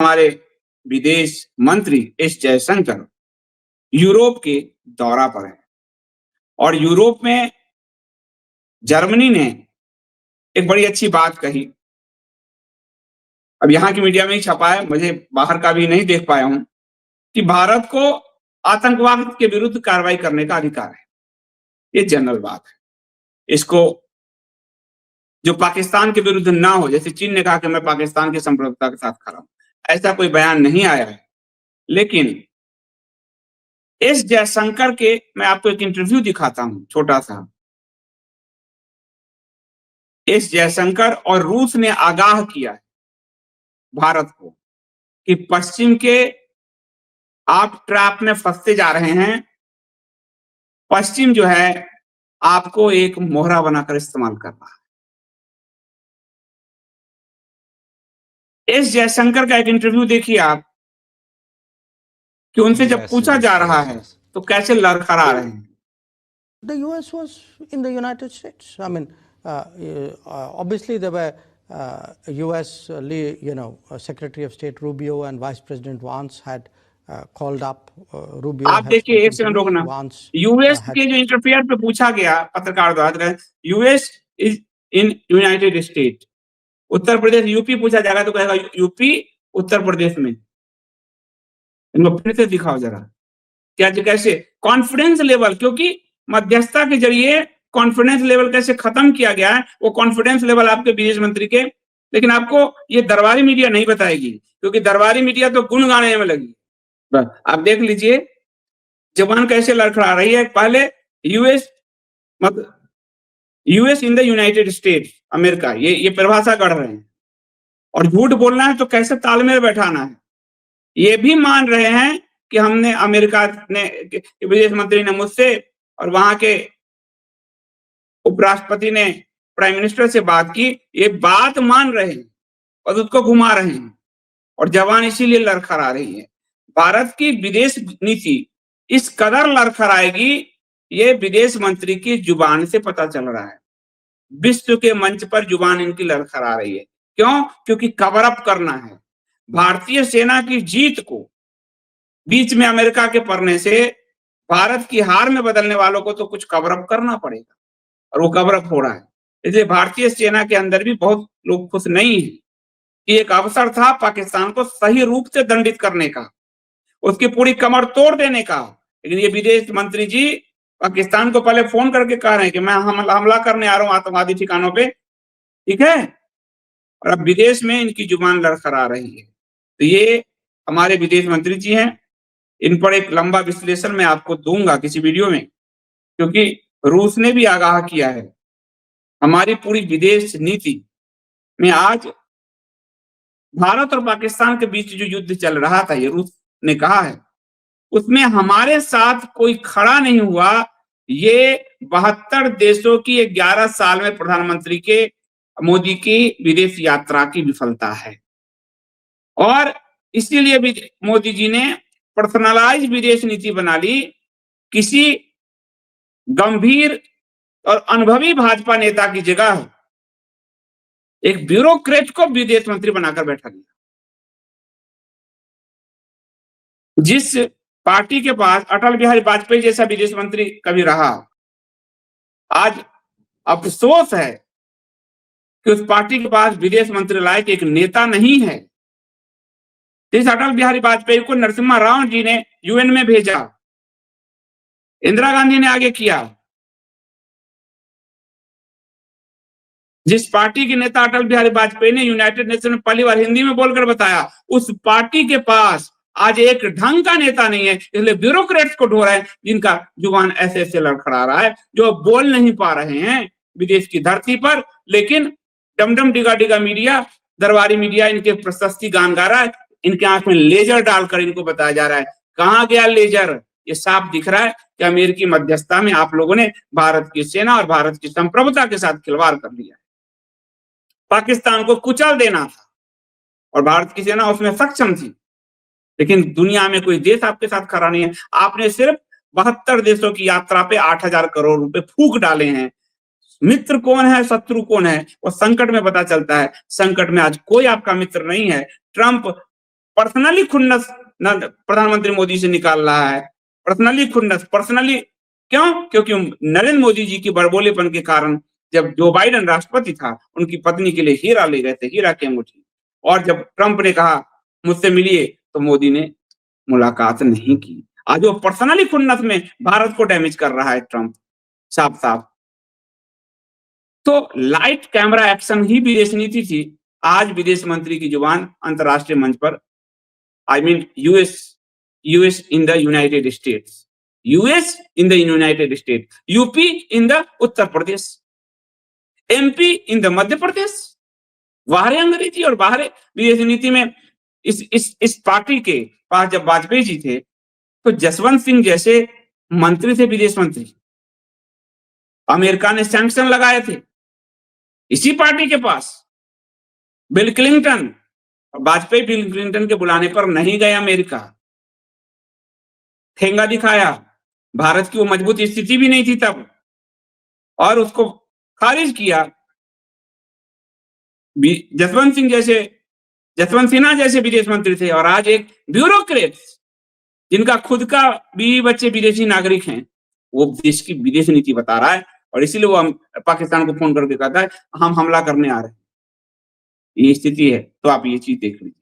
हमारे विदेश मंत्री एस जयशंकर यूरोप के दौरा पर हैं और यूरोप में जर्मनी ने एक बड़ी अच्छी बात कही। अब यहाँ की मीडिया में ही छपा है, मुझे बाहर का भी नहीं देख पाया हूं कि भारत को आतंकवाद के विरुद्ध कार्रवाई करने का अधिकार है। ये जनरल बात है। इसको जो पाकिस्तान के विरुद्ध ना हो, जैसे चीन ने कहा कि मैं पाकिस्तान की संप्रभुता के साथ खड़ा हूं, ऐसा कोई बयान नहीं आया है। लेकिन एस जयशंकर के मैं आपको एक इंटरव्यू दिखाता हूं, छोटा सा। एस जयशंकर और रूस ने आगाह किया है भारत को कि पश्चिम के आप ट्रैप में फंसते जा रहे हैं। पश्चिम जो है आपको एक मोहरा बनाकर इस्तेमाल कर रहा है। एस जयशंकर का एक इंटरव्यू देखिए आप कि उनसे जब पूछा जा रहा है तो कैसे लड़खड़ा रहे हैं। The US was in the United States. I mean, obviously there were US, Secretary of State Rubio and Vice President Vance had called up Rubio. आप देखिए, एक सेकंड रोकना। यूएस के जो इंटरफेयर पे पूछा गया पत्रकार द्वारा, US is in United state, Uttar Pradesh UP पूछा जाएगा तो कहेगा यूपी उत्तर प्रदेश में। इनको फिर से दिखाओ जरा क्या कैसे कॉन्फिडेंस लेवल, क्योंकि मध्यस्थता के जरिए कॉन्फिडेंस लेवल कैसे खत्म किया गया है, वो कॉन्फिडेंस लेवल आपके विदेश मंत्री के। लेकिन आपको ये दरबारी मीडिया नहीं बताएगी, क्योंकि दरबारी मीडिया तो गुण गाने में लगी। आप देख लीजिए जबान कैसे लड़खड़ा रही है। पहले US in the United states America, ये परिभाषा गढ़ रहे हैं। और झूठ बोलना है तो कैसे तालमेल बैठाना है, ये भी मान रहे हैं कि हमने अमेरिका ने विदेश मंत्री ने मुझसे और वहां के उपराष्ट्रपति ने प्राइम मिनिस्टर से बात की, ये बात मान रहे हैं और उसको घुमा रहे हैं और जवान इसीलिए लड़खड़ा रही है। भारत की विदेश नीति इस कदर लड़खड़ाएगी, ये विदेश मंत्री की जुबान से पता चल रहा है। विश्व के मंच पर जुबान इनकी लड़खड़ा रही है। क्यों? क्योंकि कवर अप करना है। भारतीय सेना की जीत को बीच में अमेरिका के पड़ने से भारत की हार में बदलने वालों को तो कुछ कवर अप करना पड़ेगा, और वो कवर अप हो रहा है। इसलिए भारतीय सेना के अंदर भी बहुत लोग खुश नहीं है कि एक अवसर था पाकिस्तान को सही रूप से दंडित करने का, उसकी पूरी कमर तोड़ देने का। लेकिन ये विदेश मंत्री जी पाकिस्तान को पहले फोन करके कह रहे हैं कि मैं हमला करने आ रहा हूं आतंकवादी ठिकानों पे, ठीक है, और अब विदेश में इनकी जुबान लड़खड़ा रही है। तो ये हमारे विदेश मंत्री जी हैं, इन पर एक लंबा विश्लेषण मैं आपको दूंगा किसी वीडियो में, क्योंकि रूस ने भी आगाह किया है। हमारी पूरी विदेश नीति में आज भारत और पाकिस्तान के बीच जो युद्ध चल रहा था, ये रूस ने कहा है, उसमें हमारे साथ कोई खड़ा नहीं हुआ। ये 72 देशों की 11 साल में प्रधानमंत्री के मोदी की विदेश यात्रा की विफलता है। और इसीलिए भी मोदी जी ने पर्सनलाइज विदेश नीति बना ली। किसी गंभीर और अनुभवी भाजपा नेता की जगह एक ब्यूरोक्रेट को विदेश मंत्री बनाकर बैठा दिया। जिस पार्टी के पास अटल बिहारी वाजपेयी जैसा विदेश मंत्री कभी रहा, आज अफसोस है कि उस पार्टी के पास विदेश मंत्री लायक एक नेता नहीं है। जिस अटल बिहारी वाजपेयी को नरसिम्हा राव जी ने यूएन में भेजा, इंदिरा गांधी ने आगे किया। जिस पार्टी के नेता अटल बिहारी वाजपेयी ने यूनाइटेड नेशन में पहली बार हिंदी में बोलकर बताया, उस पार्टी के पास आज एक ढंग का नेता नहीं है। इसलिए ब्यूरोक्रेट्स को ढो रहे हैं, जिनका जुबान ऐसे ऐसे लड़खड़ा रहा है, जो बोल नहीं पा रहे हैं विदेश की धरती पर। लेकिन डमडम डिगा डिगा मीडिया, दरबारी मीडिया इनके प्रशस्ति गान गा रहा है। इनके आंख में लेजर डालकर इनको बताया जा रहा है। कहां गया लेजर? ये साफ दिख रहा है कि अमेरिकी मध्यस्थता में आप लोगों ने भारत की सेना और भारत की संप्रभुता के साथ खिलवाड़ कर लिया। पाकिस्तान को कुचल देना था और भारत की सेना उसमें सक्षम थी, लेकिन दुनिया में कोई देश आपके साथ खड़ा नहीं है। आपने सिर्फ 72 देशों की यात्रा पे 8,000 करोड़ रुपए फूंक डाले हैं। मित्र कौन है, शत्रु कौन है, वो संकट में पता चलता है। संकट में आज कोई आपका मित्र नहीं है। ट्रंप पर्सनली खुन्नस प्रधानमंत्री मोदी से निकाल रहा है, पर्सनली खुन्नस, पर्सनली क्यों? क्योंकि नरेंद्र मोदी जी की बड़बोलेपन के कारण जब जो बाइडेन राष्ट्रपति था, उनकी पत्नी के लिए हीरा ले गए थे, हीरा की अंगूठी, और जब ट्रंप ने कहा मुझसे मिलिए, तो मोदी ने मुलाकात नहीं की। आज वो पर्सनली खुन्नस में भारत को डैमेज कर रहा है ट्रंप, साफ साफ। तो लाइट कैमरा एक्शन ही विदेश नीति थी। आज विदेश मंत्री की जुबान अंतरराष्ट्रीय मंच पर, I mean US in the United States, US in the United State, UP in the Uttar Pradesh, MP in the Madhya Pradesh. बाहरी अंग्रेजी और बाहरी विदेश नीति में इस पार्टी के पास जब वाजपेयी जी थे, तो जसवंत सिंह जैसे मंत्री थे, विदेश मंत्री। अमेरिका ने सैंक्शन लगाए थे इसी पार्टी के पास। Bill Clinton, Vajpayee Bill Clinton के बुलाने पर नहीं गए अमेरिका, ठेंगा दिखाया। भारत की वो मजबूत स्थिति भी नहीं थी तब, और उसको खारिज किया। जसवंत सिन्हा जैसे विदेश मंत्री थे, और आज एक ब्यूरोक्रेट्स जिनका खुद का बीवी बच्चे विदेशी नागरिक हैं, वो देश की विदेश नीति बता रहा है। और इसीलिए वो पाकिस्तान को फोन करके कहता है हम हमला करने आ रहे हैं। ये स्थिति है, तो आप ये चीज देख लीजिए।